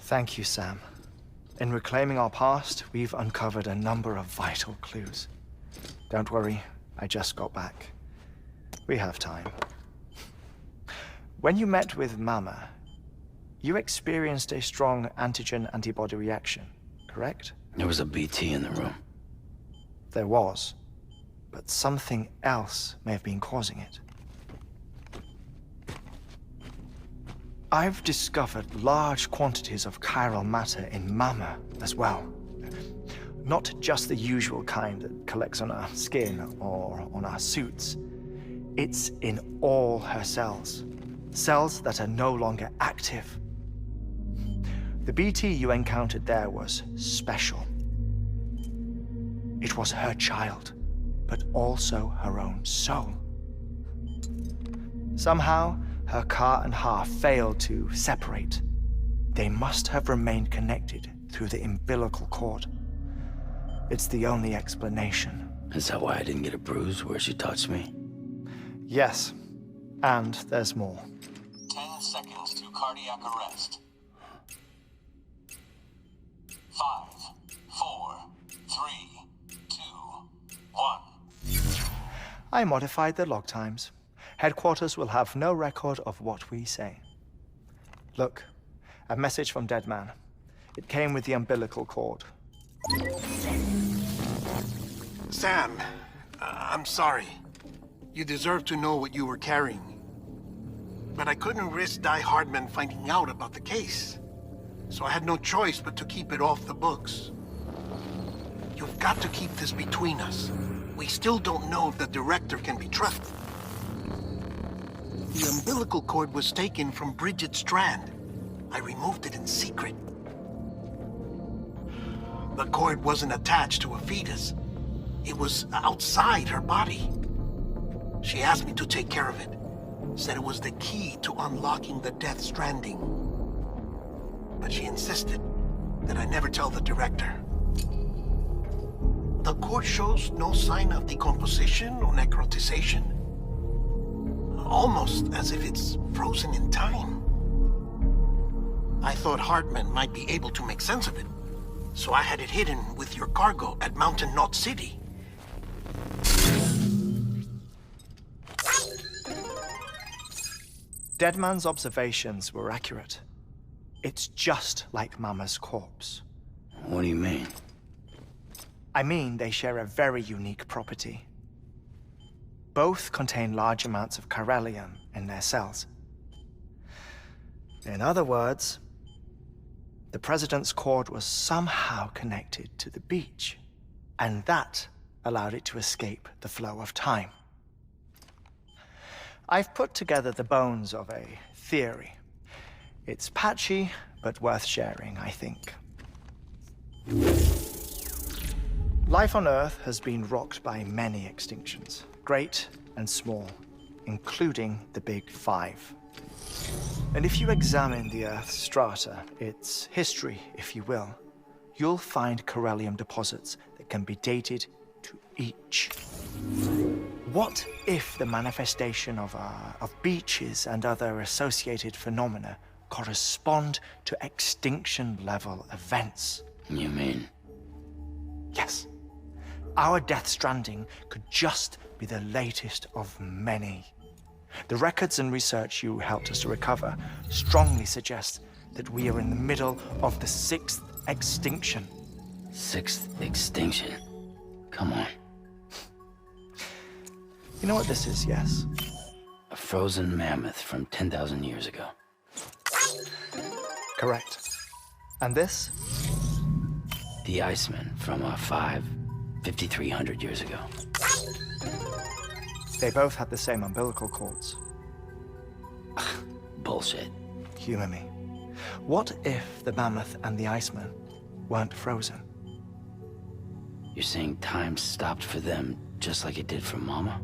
Thank you, Sam. In reclaiming our past, we've uncovered a number of vital clues. Don't worry, I just got back. We have time. When you met with Mama, you experienced a strong antigen-antibody reaction, correct? There was a BT in the room. There was, but something else may have been causing it. I've discovered large quantities of chiral matter in Mama as well. Not just the usual kind that collects on our skin or on our suits. It's in all her cells. Cells that are no longer active. The BT you encountered there was special. It was her child, but also her own soul. Somehow, her car and half failed to separate. They must have remained connected through the umbilical cord. It's the only explanation. Is that why I didn't get a bruise where she touched me? Yes, and there's more. 10 seconds to cardiac arrest. 5, 4, 3, 2, 1. I modified the log times. Headquarters will have no record of what we say. Look, a message from Dead Man. It came with the umbilical cord. Sam, I'm sorry. You deserve to know what you were carrying. But I couldn't risk Die Hardman finding out about the case. So I had no choice but to keep it off the books. You've got to keep this between us. We still don't know if the director can be trusted. The umbilical cord was taken from Bridget Strand. I removed it in secret. The cord wasn't attached to a fetus. It was outside her body. She asked me to take care of it. Said it was the key to unlocking the Death Stranding. But she insisted that I never tell the director. The cord shows no sign of decomposition or necrotization. Almost as if it's frozen in time. I thought Hartman might be able to make sense of it, so I had it hidden with your cargo at Mountain Knot City. Deadman's observations were accurate. It's just like Mama's corpse. What do you mean? I mean, they share a very unique property. Both contain large amounts of chiralium in their cells. In other words, the President's cord was somehow connected to the beach, and that allowed it to escape the flow of time. I've put together the bones of a theory. It's patchy, but worth sharing, I think. Life on Earth has been rocked by many extinctions, great and small, including the Big Five. And if you examine the Earth's strata, its history, if you will, you'll find chiralium deposits that can be dated to each. What if the manifestation of beaches and other associated phenomena correspond to extinction-level events? You mean? Yes. Our Death Stranding could just be the latest of many. The records and research you helped us to recover strongly suggest that we are in the middle of the 6th extinction. 6th extinction? Come on. You know what this is, yes? A frozen mammoth from 10,000 years ago. Correct. And this? The Iceman from 5,300 years ago. They both had the same umbilical cords. Bullshit. Humor me. What if the mammoth and the Iceman weren't frozen? You're saying time stopped for them just like it did for Mama?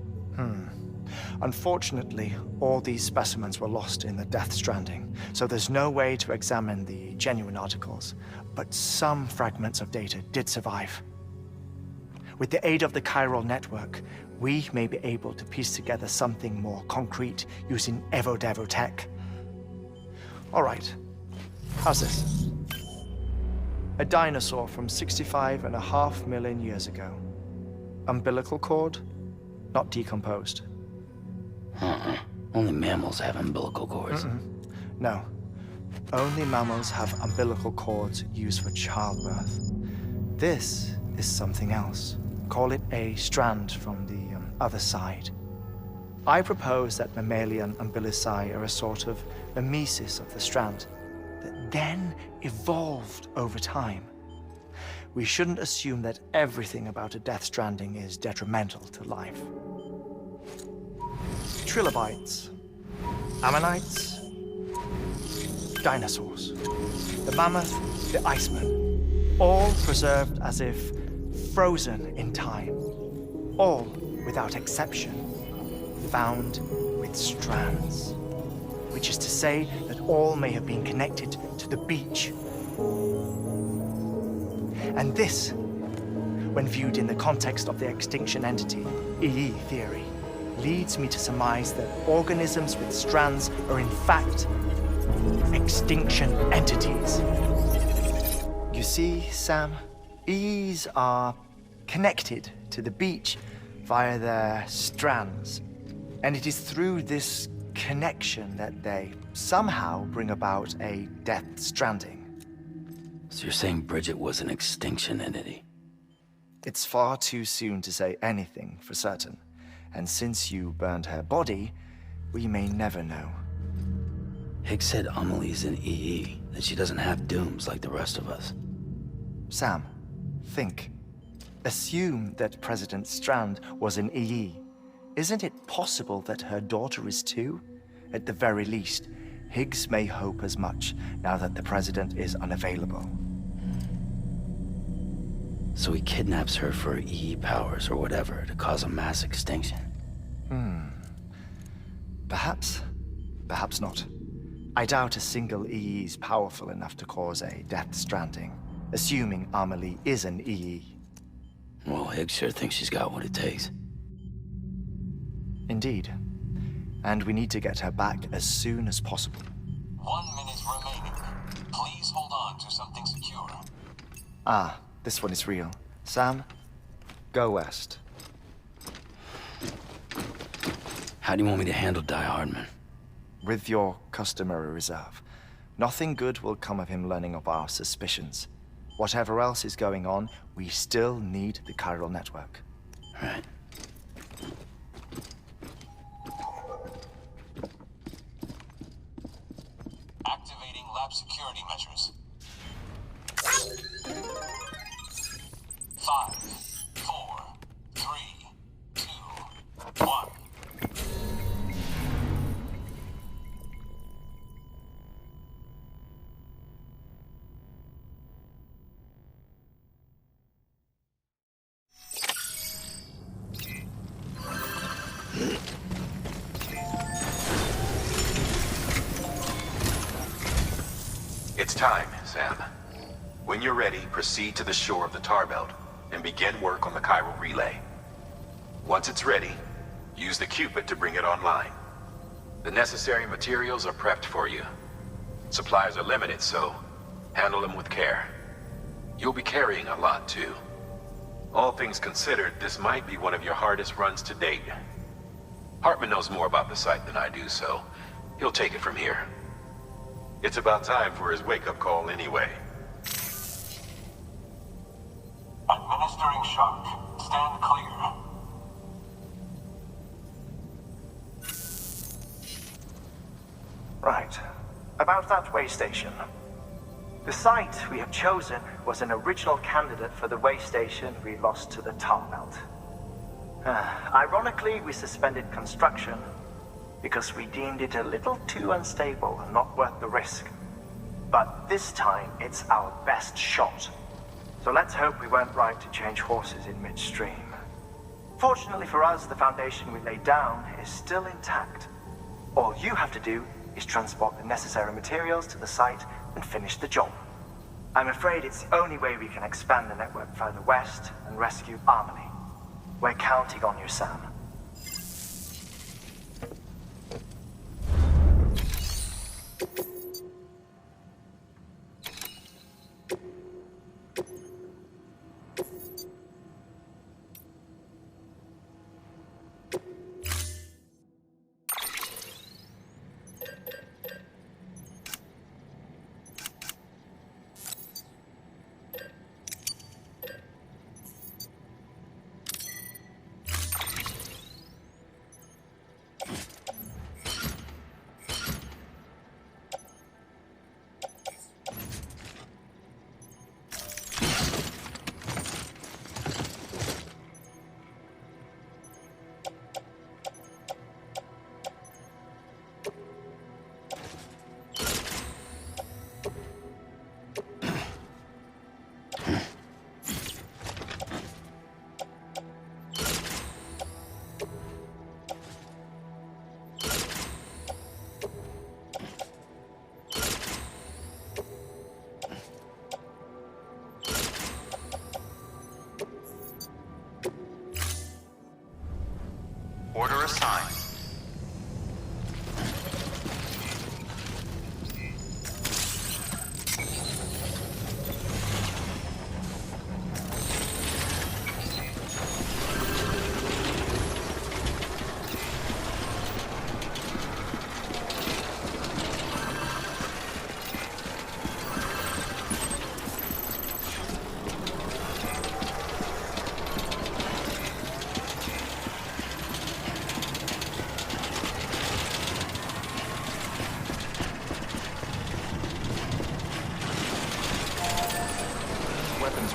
Unfortunately, all these specimens were lost in the Death Stranding, so there's no way to examine the genuine articles, but some fragments of data did survive. With the aid of the chiral network, we may be able to piece together something more concrete using Evo-Devo tech. All right, how's this? A dinosaur from 65.5 million years ago. Umbilical cord, not decomposed. Only mammals have umbilical cords. No. Only mammals have umbilical cords used for childbirth. This is something else. Call it a strand from the other side. I propose that mammalian umbilici are a sort of mimesis of the strand that then evolved over time. We shouldn't assume that everything about a Death Stranding is detrimental to life. Trilobites, ammonites, dinosaurs, the mammoth, the iceman, all preserved as if frozen in time, all, without exception, found with strands, which is to say that all may have been connected to the beach. And this, when viewed in the context of the extinction entity, EE theory, leads me to surmise that organisms with strands are in fact extinction entities. You see, Sam, EEs are connected to the beach via their strands. And it is through this connection that they somehow bring about a Death Stranding. So you're saying Bridget was an extinction entity? It's far too soon to say anything for certain. And since you burned her body, we may never know. Higgs said Amelie's an EE, that she doesn't have dooms like the rest of us. Sam, think. Assume that President Strand was an EE. Isn't it possible that her daughter is too? At the very least, Higgs may hope as much now that the president is unavailable. So he kidnaps her for EE powers or whatever to cause a mass extinction. Perhaps. Perhaps not. I doubt a single EE is powerful enough to cause a Death Stranding, assuming Amelie is an EE. Well, Higgs sure thinks she's got what it takes. Indeed. And we need to get her back as soon as possible. 1 minute remaining. Please hold on to something secure. Ah, this one is real. Sam, go west. How do you want me to handle Die Hardman? With your customary reserve. Nothing good will come of him learning of our suspicions. Whatever else is going on, we still need the chiral network. Right. Activating lab security measures. 5, 4, 3, 2, 1. It's time, Sam. When you're ready, proceed to the shore of the tar belt and begin work on the chiral relay. Once it's ready, use the Cupid to bring it online. The necessary materials are prepped for you. Supplies are limited, so handle them with care. You'll be carrying a lot, too. All things considered, this might be one of your hardest runs to date. Hartman knows more about the site than I do, so he'll take it from here. It's about time for his wake-up call anyway. Administering shock. Stand clear. Right. About that way station. The site we have chosen was an original candidate for the way station we lost to the tar belt. Ironically, we suspended construction because we deemed it a little too unstable and not worth the risk. But this time, it's our best shot. So let's hope we weren't right to change horses in midstream. Fortunately for us, the foundation we laid down is still intact. All you have to do is transport the necessary materials to the site and finish the job. I'm afraid it's the only way we can expand the network further west and rescue Amelie. We're counting on you, Sam.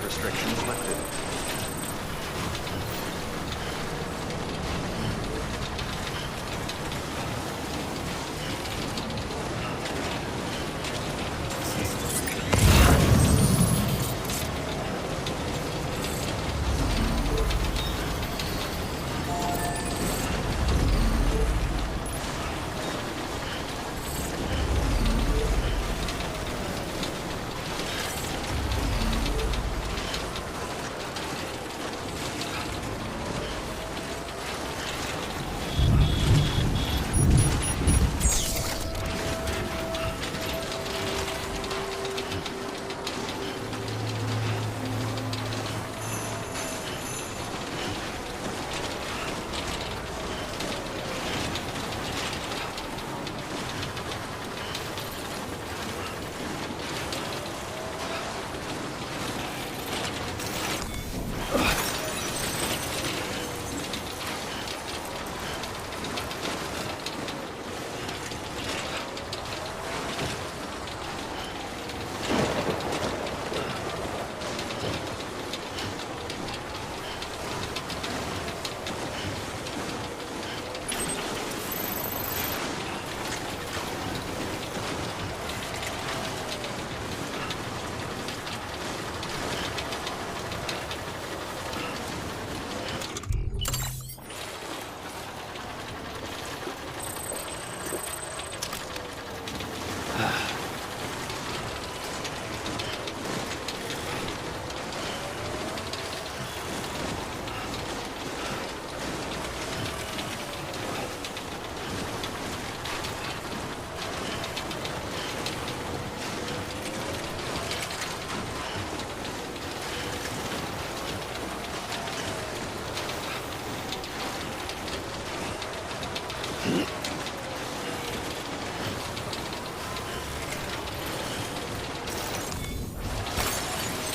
access restrictions lifted.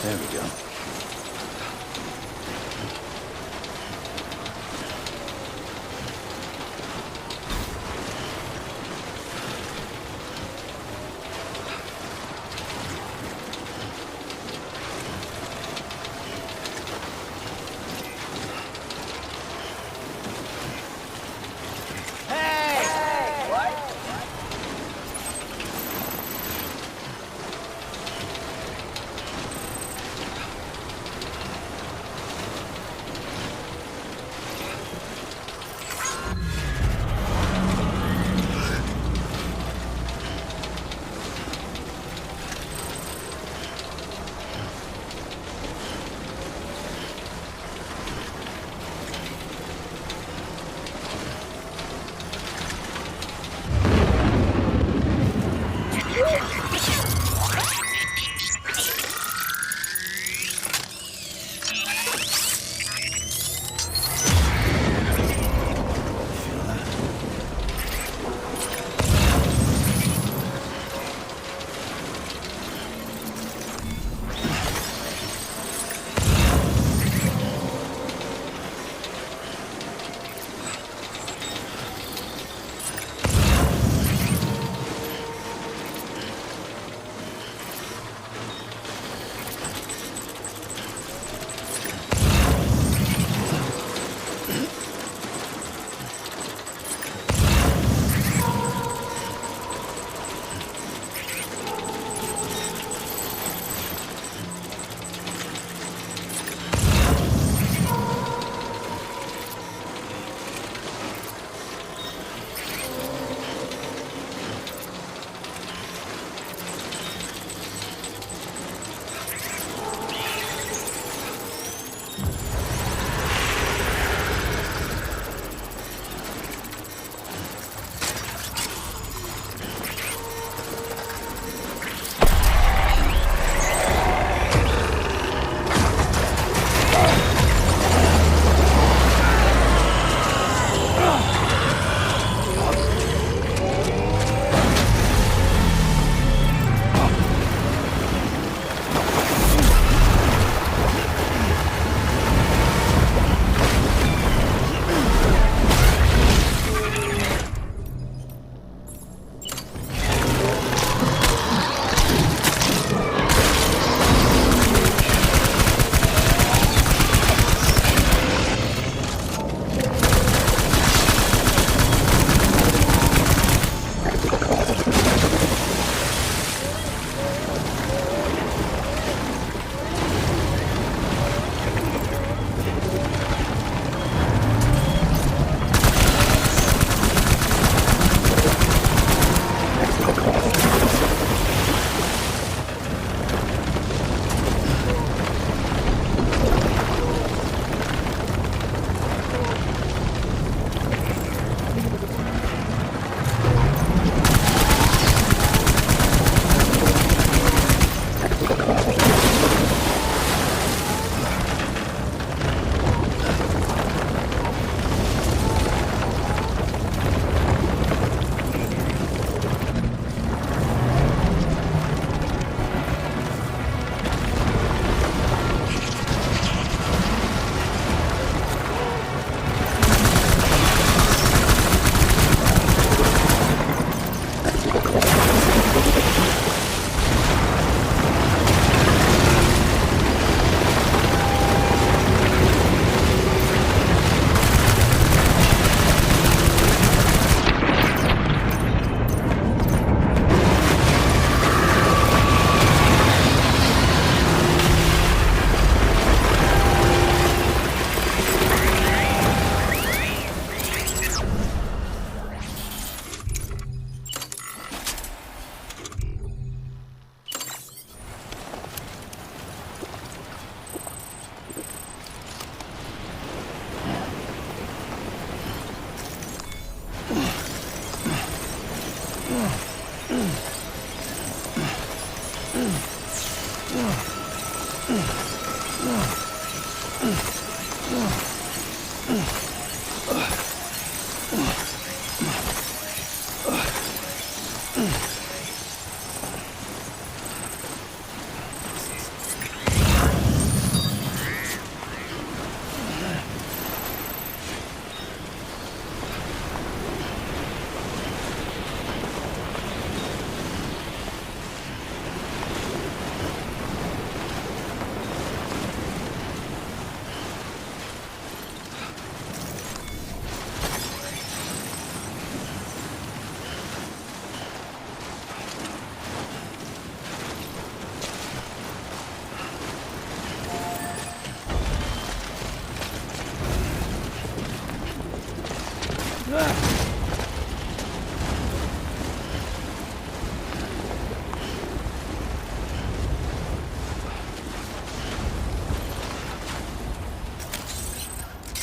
There we go.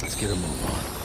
Let's get a move on.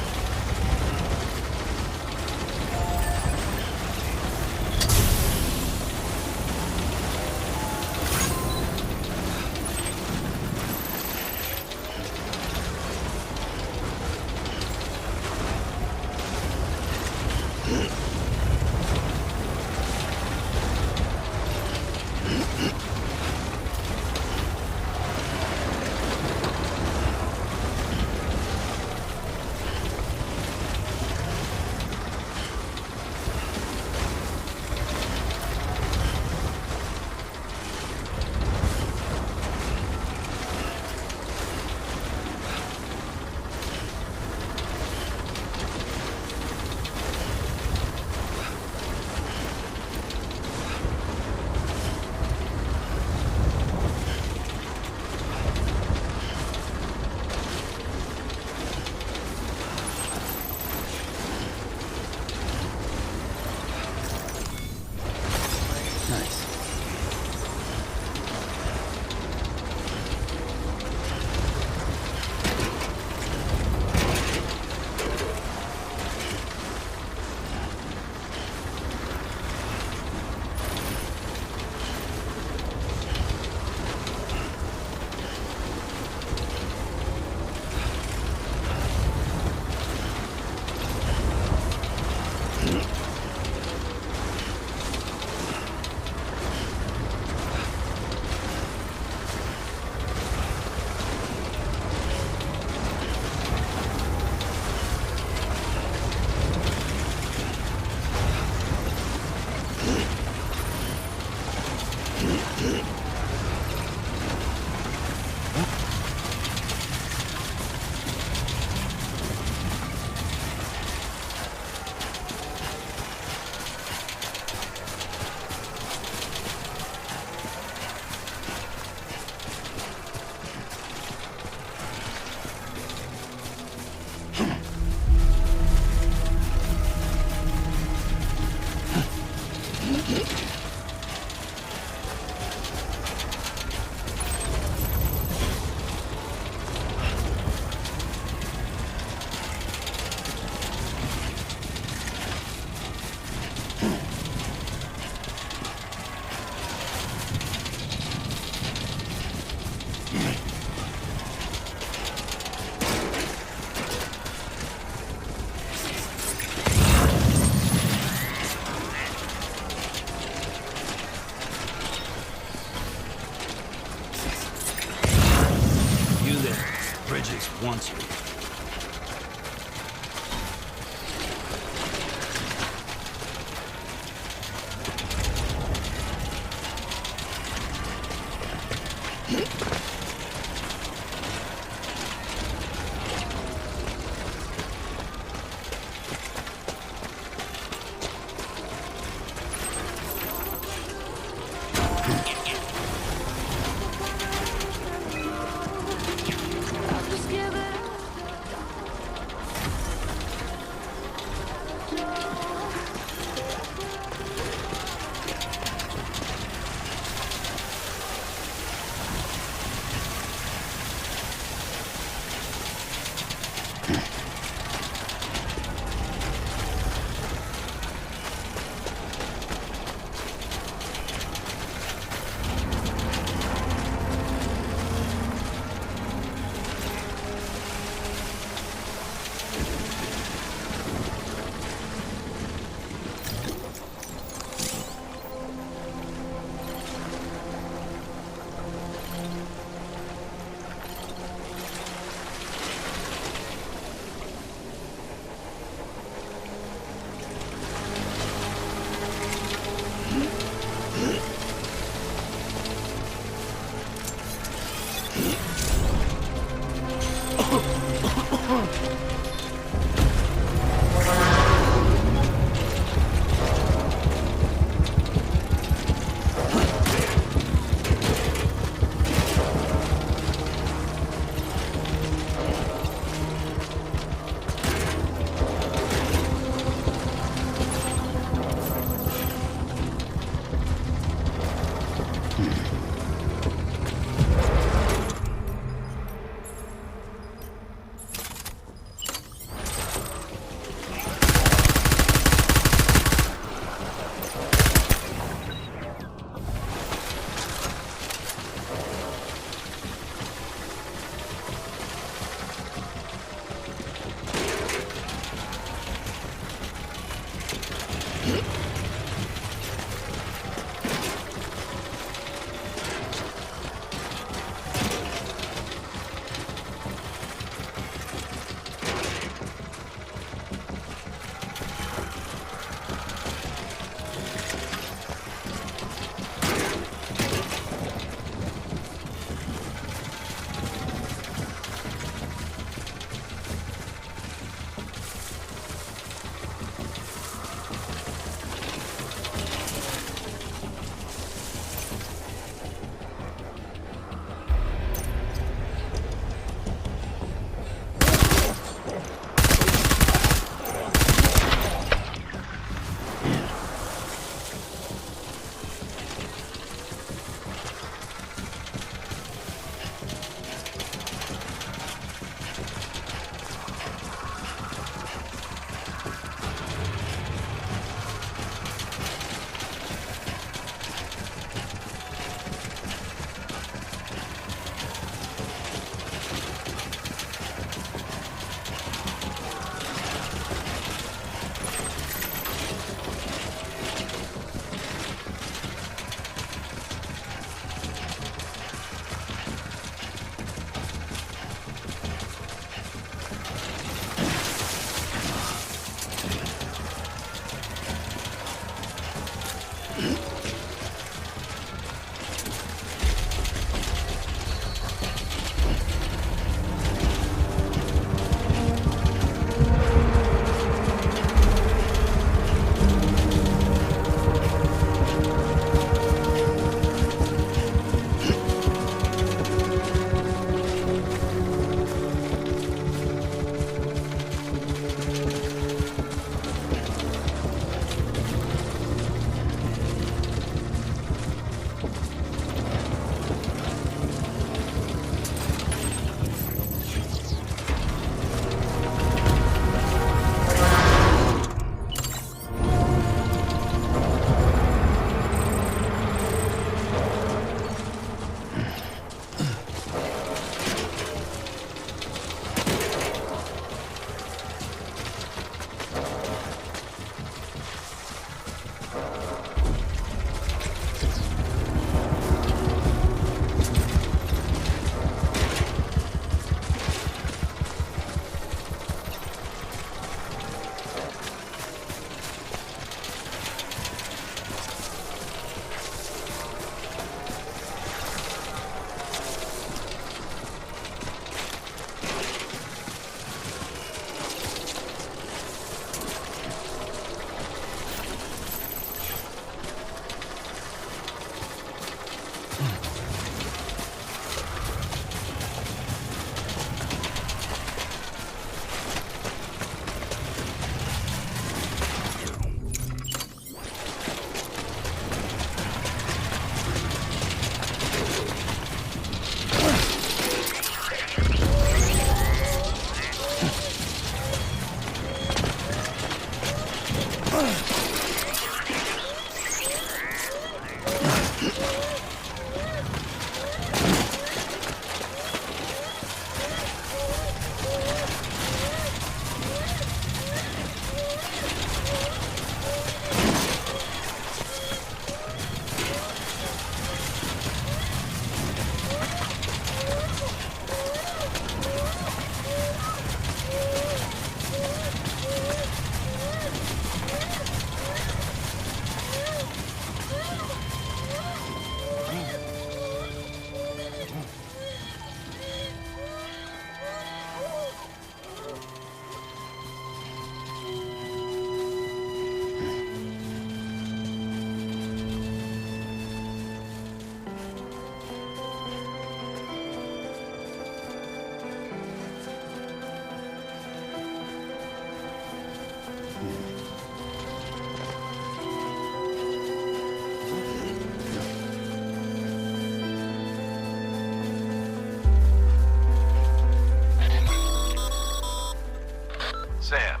Sam,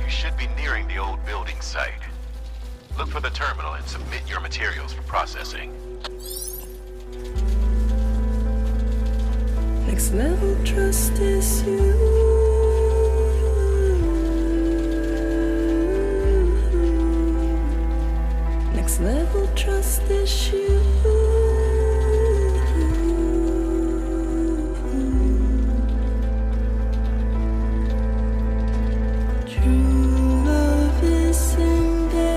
you should be nearing the old building site. Look for the terminal and submit your materials for processing. Next level trust is you. issue. True love is embeddedness.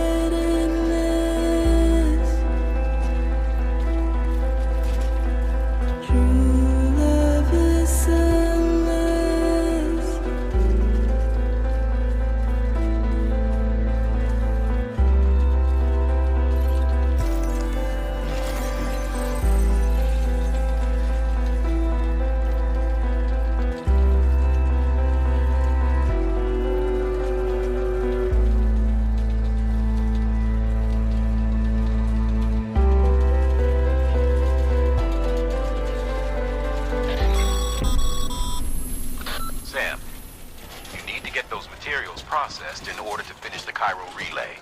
True love is endless. Sam, you need to get those materials processed in order to finish the Cairo relay.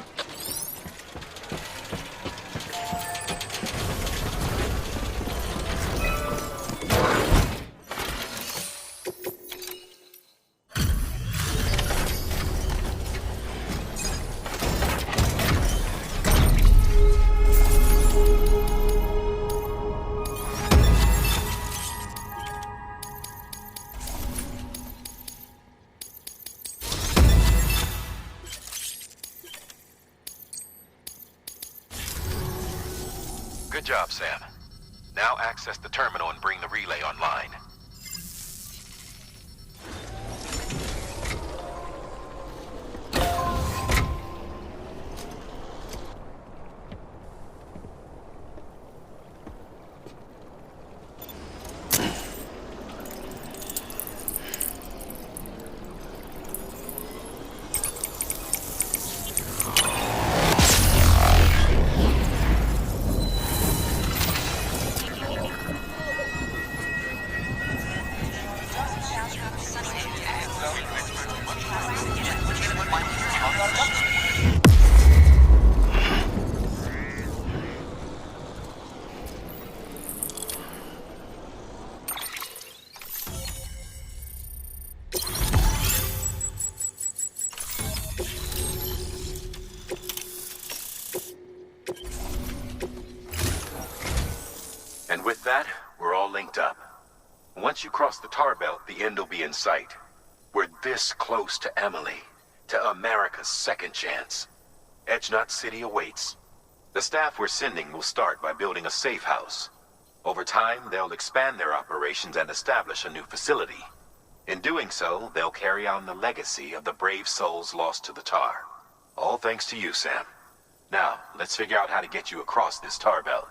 Good job, Sam. Now access the terminal and bring the relay online. And with that, we're all linked up. Once you cross the tar belt, the end will be in sight. We're this close to Emily, to America's second chance. Edgenut City awaits. The staff we're sending will start by building a safe house. Over time, they'll expand their operations and establish a new facility. In doing so, they'll carry on the legacy of the brave souls lost to the tar. All thanks to you, Sam. Now, let's figure out how to get you across this tar belt.